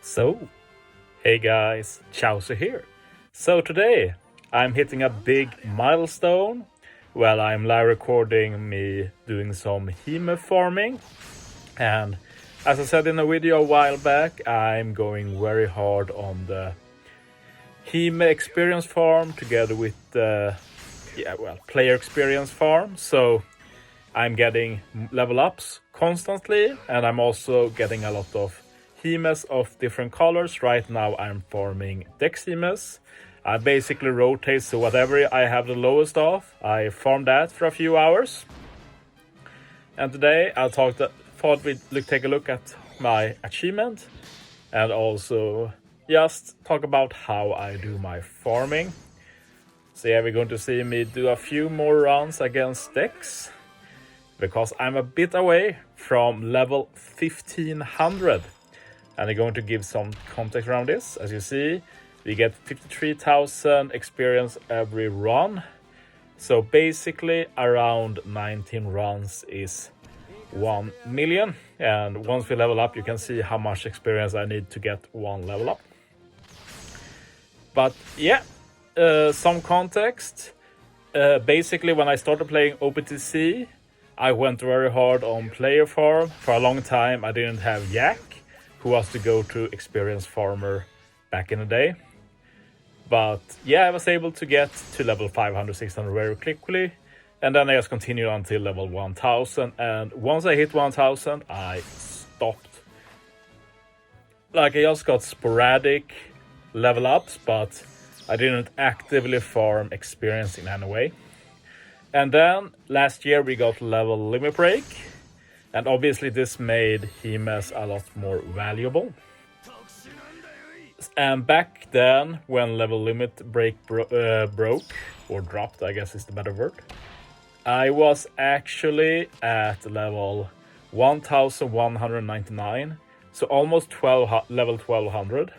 So, hey guys, Chauzu here. So today I'm hitting a big milestone. Well, I'm live recording me doing some heme farming, and as I said in a video a while back, I'm going very hard on the heme experience farm together with the player experience farm. So I'm getting level ups constantly, and I'm also getting a lot of hemes of different colors. Right now I'm farming Dex hemes. I basically rotate, so whatever I have the lowest of, I farm that for a few hours. And today I thought we'd take a look at my achievement and also just talk about how I do my farming. So yeah, we're going to see me do a few more runs against Dex, because I'm a bit away from level 1500. And I'm going to give some context around this. As you see, we get 53,000 experience every run. So basically around 19 runs is 1 million. And once we level up, you can see how much experience I need to get one level up. But yeah, some context. Basically, when I started playing OPTC, I went very hard on player farm. For a long time, I didn't have Yak, who was the go-to experienced farmer back in the day. But yeah, I was able to get to level 500, 600 very quickly. And then I just continued until level 1000. And once I hit 1000, I stopped. Like, I just got sporadic level ups, but I didn't actively farm experience in any way. And then last year we got level limit break, and obviously this made hemes a lot more valuable. And back then, when level limit break broke, or dropped, I guess is the better word, I was actually at level 1199, so almost level 1200.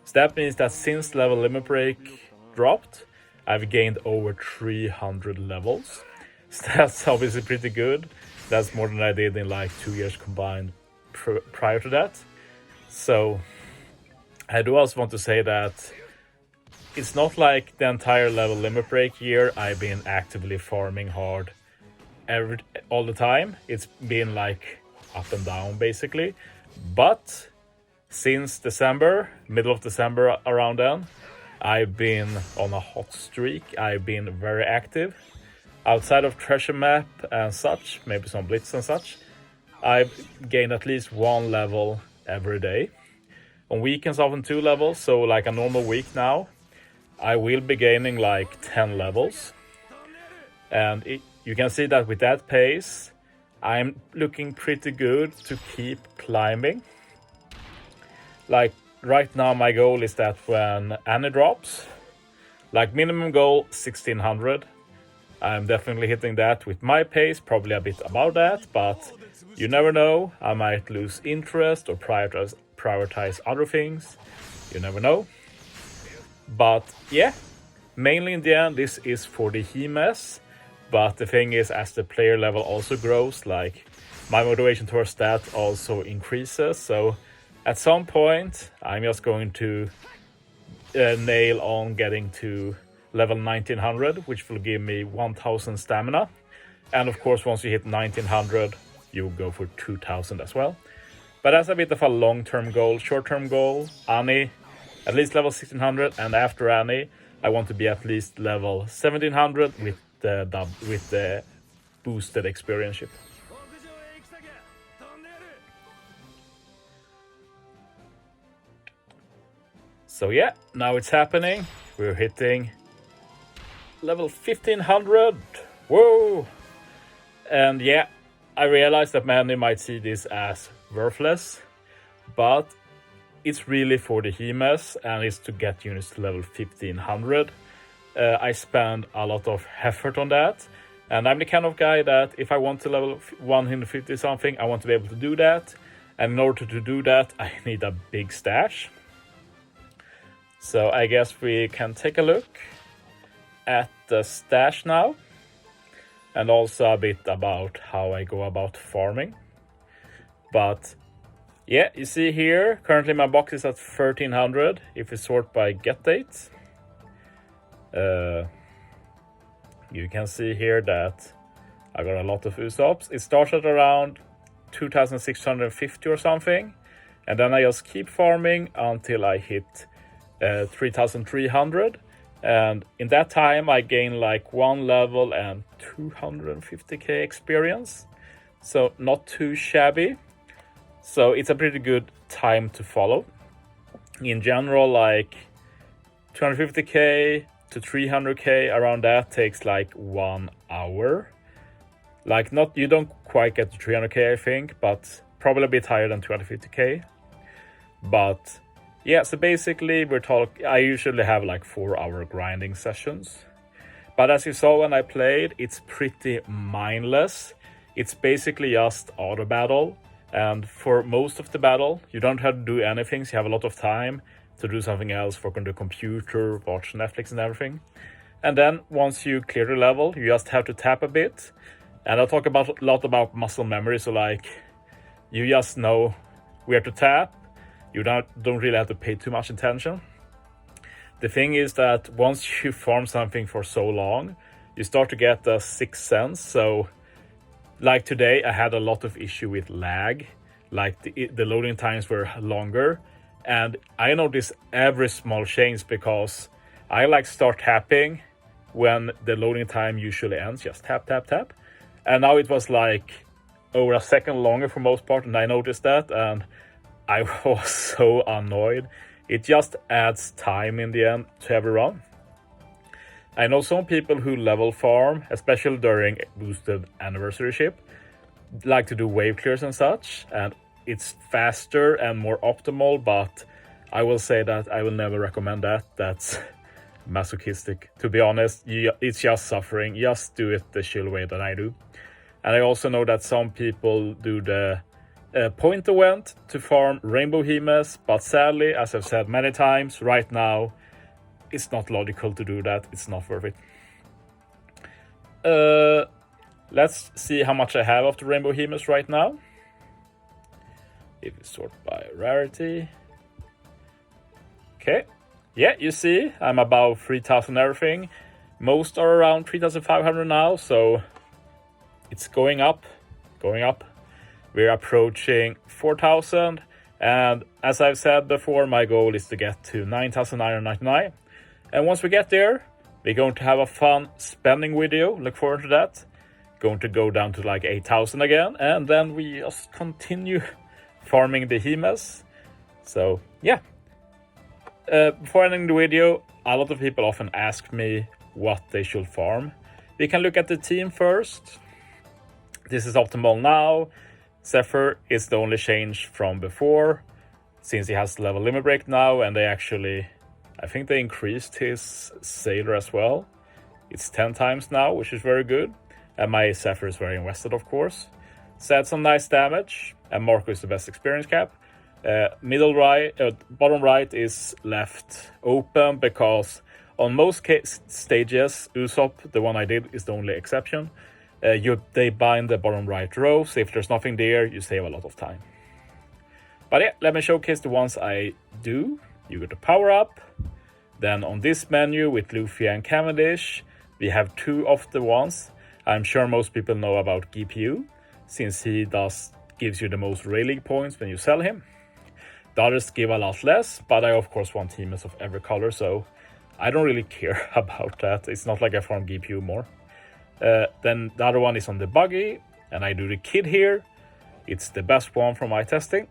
So that means that since level limit break dropped, I've gained over 300 levels. So that's obviously pretty good. That's more than I did in like 2 years combined prior to that. So I do also want to say that it's not like the entire level limit break year I've been actively farming hard all the time. It's been like up and down basically. But since December, middle of December around then, I've been on a hot streak. I've been very active. Outside of treasure map and such, maybe some blitz and such, I've gained at least one level every day. On weekends, often 2 levels. So like a normal week now, I will be gaining like 10 levels. And you can see that with that pace, I'm looking pretty good to keep climbing. Like, right now my goal is that when Annie drops, like minimum goal 1600, I'm definitely hitting that with my pace, probably a bit above that, but you never know, I might lose interest or prioritize other things, you never know. But yeah, mainly in the end this is for the hemes, but the thing is, as the player level also grows, like my motivation towards that also increases. So at some point, I'm just going to nail on getting to level 1900, which will give me 1000 stamina. And of course, once you hit 1900, you go for 2000 as well. But that's a bit of a long-term goal. Short-term goal, Annie, at least level 1600. And after Annie, I want to be at least level 1700 with the boosted experience ship. So yeah, now it's happening. We're hitting level 1500. Whoa! And yeah, I realize that many might see this as worthless, but it's really for the hemes, and it's to get units to level 1500. I spend a lot of effort on that, and I'm the kind of guy that if I want to level 150 something, I want to be able to do that. And in order to do that, I need a big stash. So I guess we can take a look at the stash now, and also a bit about how I go about farming. But Yeah, you see here, currently my box is at 1300 if we sort by get date. You can see here that I got a lot of Usops. It starts at around 2650 or something, and then I just keep farming until I hit 3300, and in that time I gain like 1 level and 250k experience, so not too shabby. So it's a pretty good time to follow. In general, like 250k to 300k, around that takes like 1 hour. Like, not, you don't quite get to 300k, I think, but probably a bit higher than 250k. But yeah, so basically I usually have like 4-hour grinding sessions. But as you saw when I played, it's pretty mindless. It's basically just auto battle. And for most of the battle, you don't have to do anything, so you have a lot of time to do something else, work on the computer, watch Netflix and everything. And then once you clear the level, you just have to tap a bit. And I'll talk a lot about muscle memory, so like you just know where to tap. You don't really have to pay too much attention. The thing is that once you farm something for so long, you start to get a sixth sense. So like today, I had a lot of issue with lag. Like the loading times were longer. And I notice every small change because I like start tapping when the loading time usually ends. Just tap, tap, tap. And now it was like over a second longer for most part. And I noticed that and I was so annoyed. It just adds time in the end to every run. I know some people who level farm, especially during boosted anniversary ship, like to do wave clears and such, and it's faster and more optimal, but I will say that I will never recommend that. That's masochistic. To be honest, it's just suffering. Just do it the chill way that I do. And I also know that some people do the point event to farm rainbow hemes, but sadly, as I've said many times, right now, it's not logical to do that. It's not worth it. Let's see how much I have of the rainbow hemes right now. If we sort by rarity. Okay. Yeah, you see, I'm above 3,000 everything. Most are around 3,500 now, so it's going up, going up. We're approaching 4,000, and as I've said before, my goal is to get to 9,999. And once we get there, we're going to have a fun spending video. Look forward to that. Going to go down to like 8,000 again, and then we just continue farming the hemes. So yeah. Before ending the video, a lot of people often ask me what they should farm. We can look at the team first. This is optimal now. Zephyr is the only change from before, since he has level limit break now, and they actually, I think they increased his sailor as well. It's 10 times now, which is very good. And my Zephyr is very invested, of course. So that's some nice damage, and Marco is the best experience cap. Bottom right is left open because on most stages, Usopp, the one I did, is the only exception. They bind the bottom right row, so if there's nothing there, you save a lot of time. But yeah, let me showcase the ones I do. You go to power up. Then on this menu with Luffy and Cavendish, we have 2 of the ones. I'm sure most people know about GPU, since he gives you the most Ray League points when you sell him. The others give a lot less, but I of course want teammates of every color, so I don't really care about that. It's not like I farm GPU more. Then the other one is on the buggy, and I do the kid here. It's the best one from my testing.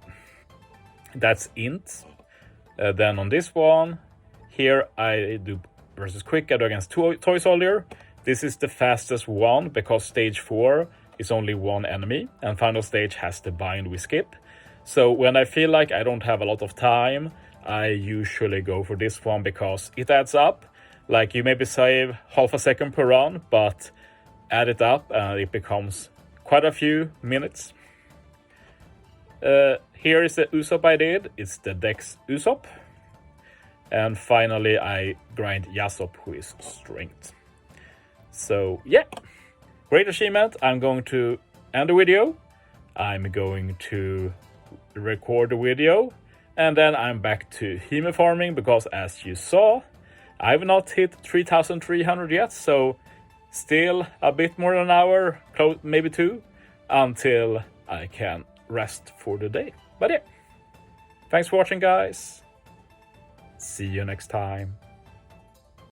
That's int. Then on this one, here I do versus quick. I do against Toy Soldier. This is the fastest one because stage 4 is only 1 enemy, and final stage has the bind we skip. So when I feel like I don't have a lot of time, I usually go for this one because it adds up. Like, you maybe save half a second per run, but add it up and it becomes quite a few minutes. Here is the Usopp I did. It's the Dex Usopp. And finally I grind Yasop, who is strength. So yeah, great achievement. I'm going to end the video. I'm going to record the video, and then I'm back to Heme farming, because as you saw, I've not hit 3,300 yet, so still a bit more than an hour, maybe 2, until I can rest for the day. But yeah, thanks for watching, guys. See you next time.